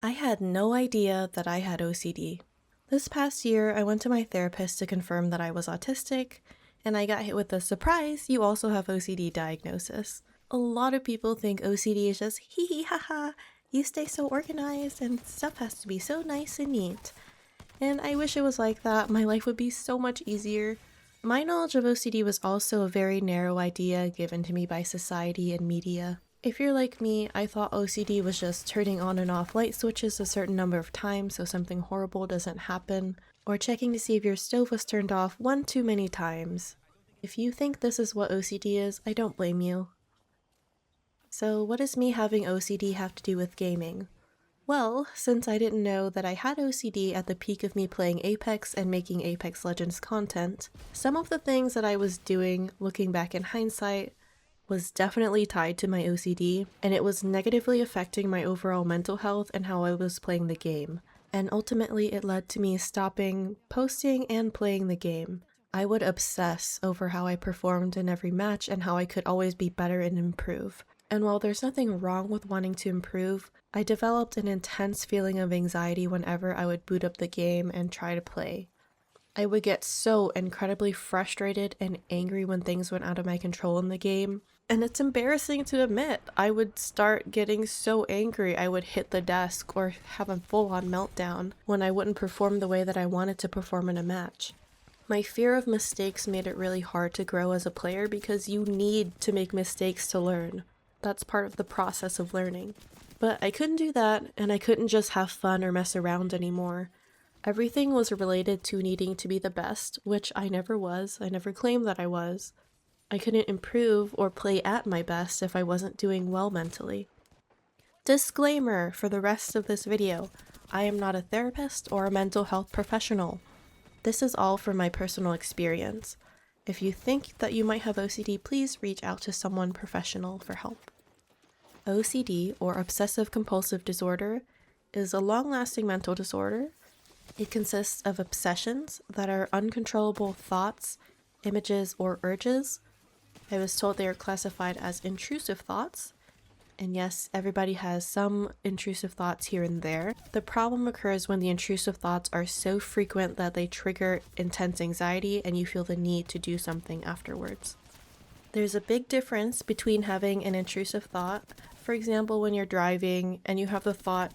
I had no idea that I had OCD. This past year, I went to my therapist to confirm that I was autistic, and I got hit with the surprise, you also have OCD diagnosis. A lot of people think OCD is just hee hee ha ha, you stay so organized and stuff has to be so nice and neat. And I wish it was like that, my life would be so much easier. My knowledge of OCD was also a very narrow idea given to me by society and media. If you're like me, I thought OCD was just turning on and off light switches a certain number of times so something horrible doesn't happen, or checking to see if your stove was turned off one too many times. If you think this is what OCD is, I don't blame you. So what does me having OCD have to do with gaming? Well, since I didn't know that I had OCD at the peak of me playing Apex and making Apex Legends content, some of the things that I was doing, looking back in hindsight, was definitely tied to my OCD, and it was negatively affecting my overall mental health and how I was playing the game. And ultimately, it led to me stopping posting and playing the game. I would obsess over how I performed in every match and how I could always be better and improve. And while there's nothing wrong with wanting to improve, I developed an intense feeling of anxiety whenever I would boot up the game and try to play. I would get so incredibly frustrated and angry when things went out of my control in the game. And it's embarrassing to admit, I would start getting so angry I would hit the desk or have a full-on meltdown when I wouldn't perform the way that I wanted to perform in a match. My fear of mistakes made it really hard to grow as a player because you need to make mistakes to learn. That's part of the process of learning. But I couldn't do that, and I couldn't just have fun or mess around anymore. Everything was related to needing to be the best, which I never was. I never claimed that I was. I couldn't improve or play at my best if I wasn't doing well mentally. Disclaimer for the rest of this video, I am not a therapist or a mental health professional. This is all from my personal experience. If you think that you might have OCD, please reach out to someone professional for help. OCD, or obsessive compulsive disorder, is a long-lasting mental disorder. It consists of obsessions that are uncontrollable thoughts, images, or urges. I was told they are classified as intrusive thoughts. And yes, everybody has some intrusive thoughts here and there. The problem occurs when the intrusive thoughts are so frequent that they trigger intense anxiety and you feel the need to do something afterwards. There's a big difference between having an intrusive thought, for example, when you're driving and you have the thought,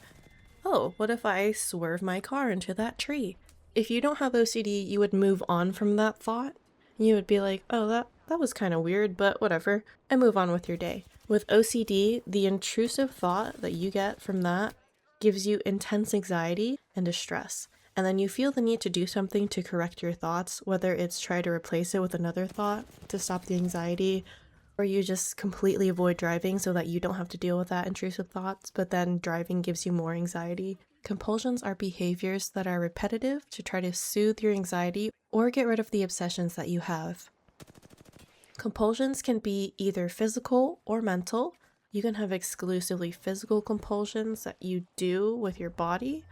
oh, what if I swerve my car into that tree? If you don't have OCD, you would move on from that thought. You would be like, oh, that was kind of weird, but whatever, and move on with your day. With OCD, the intrusive thought that you get from that gives you intense anxiety and distress. And then you feel the need to do something to correct your thoughts, whether it's try to replace it with another thought to stop the anxiety, or you just completely avoid driving so that you don't have to deal with that intrusive thoughts, but then driving gives you more anxiety. Compulsions are behaviors that are repetitive to try to soothe your anxiety or get rid of the obsessions that you have. Compulsions can be either physical or mental. You can have exclusively physical compulsions that you do with your body,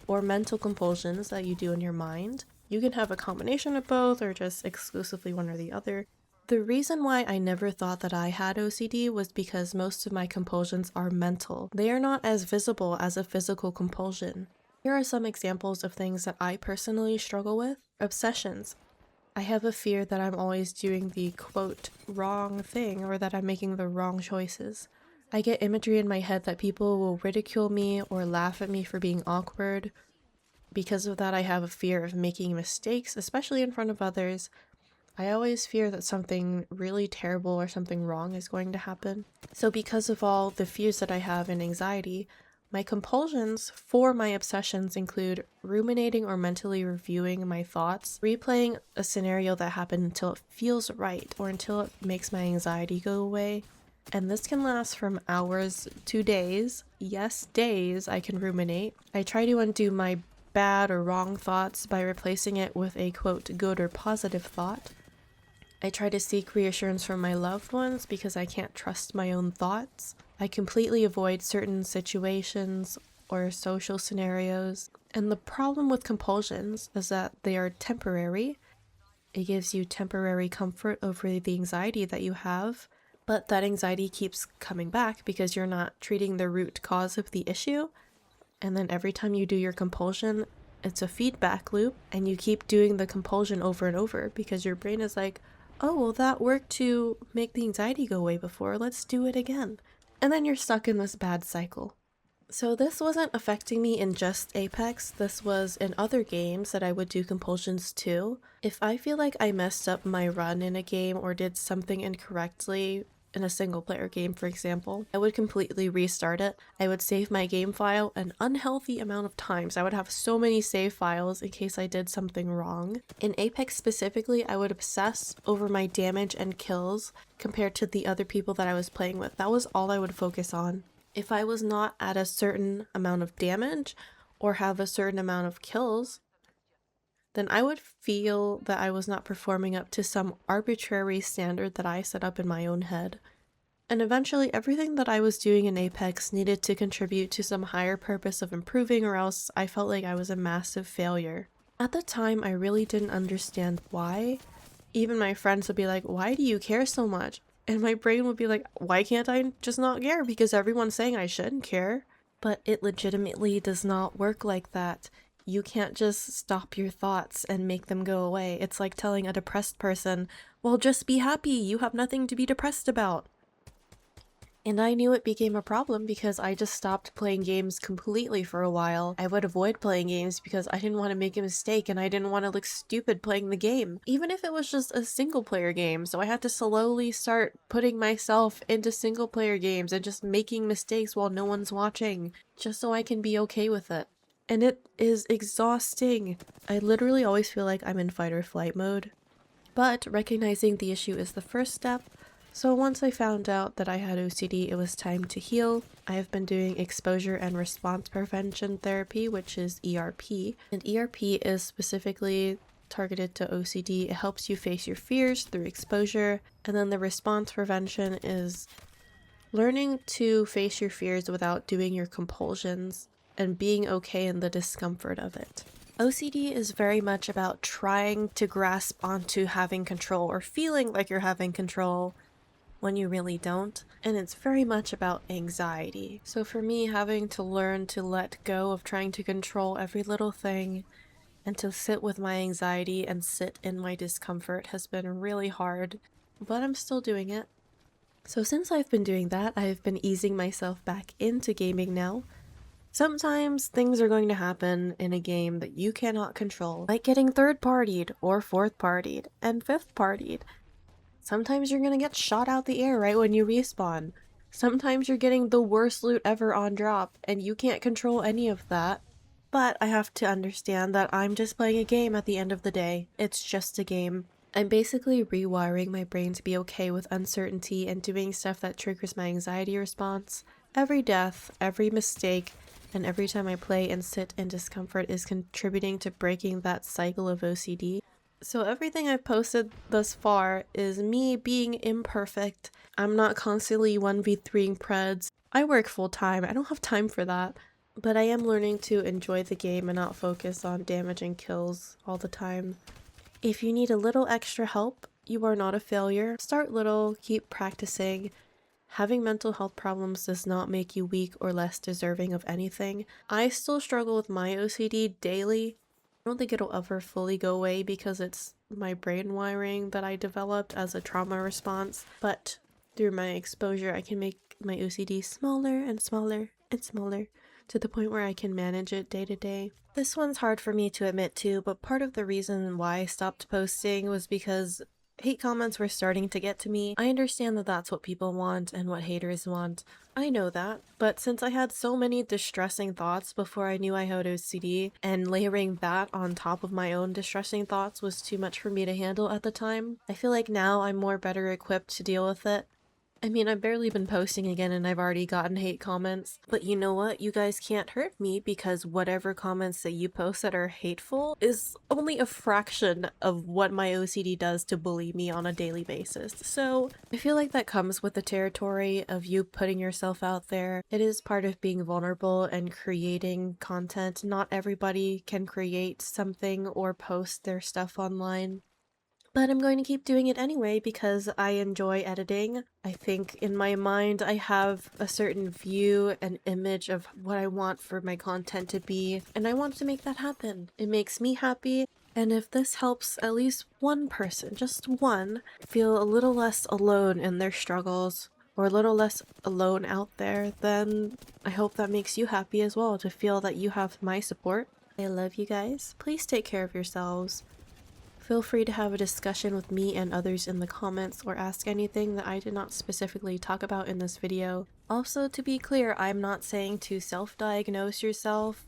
or mental compulsions that you do in your mind. You can have a combination of both or just exclusively one or the other. The reason why I never thought that I had OCD was because most of my compulsions are mental. They are not as visible as a physical compulsion. Here are some examples of things that I personally struggle with. Obsessions. I have a fear that I'm always doing the, quote, wrong thing or that I'm making the wrong choices. I get imagery in my head that people will ridicule me or laugh at me for being awkward. Because of that, I have a fear of making mistakes, especially in front of others. I always fear that something really terrible or something wrong is going to happen. So because of all the fears that I have and anxiety, my compulsions for my obsessions include ruminating or mentally reviewing my thoughts, replaying a scenario that happened until it feels right or until it makes my anxiety go away. And this can last from hours to days. Yes, days I can ruminate. I try to undo my bad or wrong thoughts by replacing it with a, quote, good or positive thought. I try to seek reassurance from my loved ones because I can't trust my own thoughts. I completely avoid certain situations or social scenarios. And the problem with compulsions is that they are temporary. It gives you temporary comfort over the anxiety that you have, but that anxiety keeps coming back because you're not treating the root cause of the issue. And then every time you do your compulsion, it's a feedback loop, and you keep doing the compulsion over and over because your brain is like, oh, well, that worked to make the anxiety go away before, let's do it again. And then you're stuck in this bad cycle. So this wasn't affecting me in just Apex, this was in other games that I would do compulsions too. If I feel like I messed up my run in a game or did something incorrectly in a single player game, for example, I would completely restart it. I would save my game file an unhealthy amount of times. I would have so many save files in case I did something wrong. In Apex specifically, I would obsess over my damage and kills compared to the other people that I was playing with. That was all I would focus on. If I was not at a certain amount of damage or have a certain amount of kills, then I would feel that I was not performing up to some arbitrary standard that I set up in my own head. And eventually everything that I was doing in Apex needed to contribute to some higher purpose of improving, or else I felt like I was a massive failure. At the time, I really didn't understand why. Even my friends would be like, why do you care so much? And my brain would be like, why can't I just not care? Because everyone's saying I shouldn't care. But it legitimately does not work like that. You can't just stop your thoughts and make them go away. It's like telling a depressed person, well, just be happy, you have nothing to be depressed about. And I knew it became a problem because I just stopped playing games completely for a while. I would avoid playing games because I didn't want to make a mistake and I didn't want to look stupid playing the game, even if it was just a single player game. So I had to slowly start putting myself into single player games and just making mistakes while no one's watching, just so I can be okay with it. And it is exhausting. I literally always feel like I'm in fight or flight mode. But recognizing the issue is the first step. So once I found out that I had OCD, it was time to heal. I have been doing exposure and response prevention therapy, which is ERP. And ERP is specifically targeted to OCD. It helps you face your fears through exposure. And then the response prevention is learning to face your fears without doing your compulsions and being okay in the discomfort of it. OCD is very much about trying to grasp onto having control or feeling like you're having control when you really don't, and it's very much about anxiety. So for me, having to learn to let go of trying to control every little thing and to sit with my anxiety and sit in my discomfort has been really hard, but I'm still doing it. So since I've been doing that, I've been easing myself back into gaming now. Sometimes things are going to happen in a game that you cannot control, like getting third-partied or fourth-partied and fifth-partied. Sometimes you're gonna get shot out the air right when you respawn. Sometimes you're getting the worst loot ever on drop, and you can't control any of that. But I have to understand that I'm just playing a game at the end of the day. It's just a game. I'm basically rewiring my brain to be okay with uncertainty and doing stuff that triggers my anxiety response. Every death, every mistake, and every time I play and sit in discomfort is contributing to breaking that cycle of OCD. So everything I've posted thus far is me being imperfect. I'm not constantly 1v3ing preds. I work full time. I don't have time for that. But I am learning to enjoy the game and not focus on damage and kills all the time. If you need a little extra help, you are not a failure. Start little, keep practicing. Having mental health problems does not make you weak or less deserving of anything. I still struggle with my OCD daily. I don't think it'll ever fully go away because it's my brain wiring that I developed as a trauma response, but through my exposure I can make my OCD smaller and smaller and smaller to the point where I can manage it day to day. This one's hard for me to admit to, but part of the reason why I stopped posting was because hate comments were starting to get to me. I understand that that's what people want and what haters want. I know that, but since I had so many distressing thoughts before I knew I had OCD, and layering that on top of my own distressing thoughts was too much for me to handle at the time, I feel like now I'm more better equipped to deal with it. I mean, I've barely been posting again and I've already gotten hate comments. But you know what? You guys can't hurt me because whatever comments that you post that are hateful is only a fraction of what my OCD does to bully me on a daily basis. So I feel like that comes with the territory of you putting yourself out there. It is part of being vulnerable and creating content. Not everybody can create something or post their stuff online. But I'm going to keep doing it anyway because I enjoy editing. I think in my mind I have a certain view and image of what I want for my content to be, and I want to make that happen. It makes me happy, and if this helps at least one person, just one, feel a little less alone in their struggles, or a little less alone out there, then I hope that makes you happy as well to feel that you have my support. I love you guys. Please take care of yourselves. Feel free to have a discussion with me and others in the comments or ask anything that I did not specifically talk about in this video. Also, to be clear, I'm not saying to self-diagnose yourself,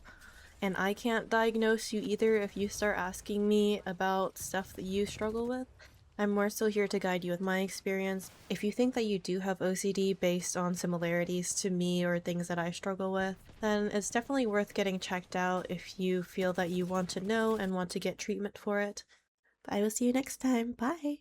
and I can't diagnose you either if you start asking me about stuff that you struggle with. I'm more so here to guide you with my experience. If you think that you do have OCD based on similarities to me or things that I struggle with, then it's definitely worth getting checked out if you feel that you want to know and want to get treatment for it. I will see you next time. Bye!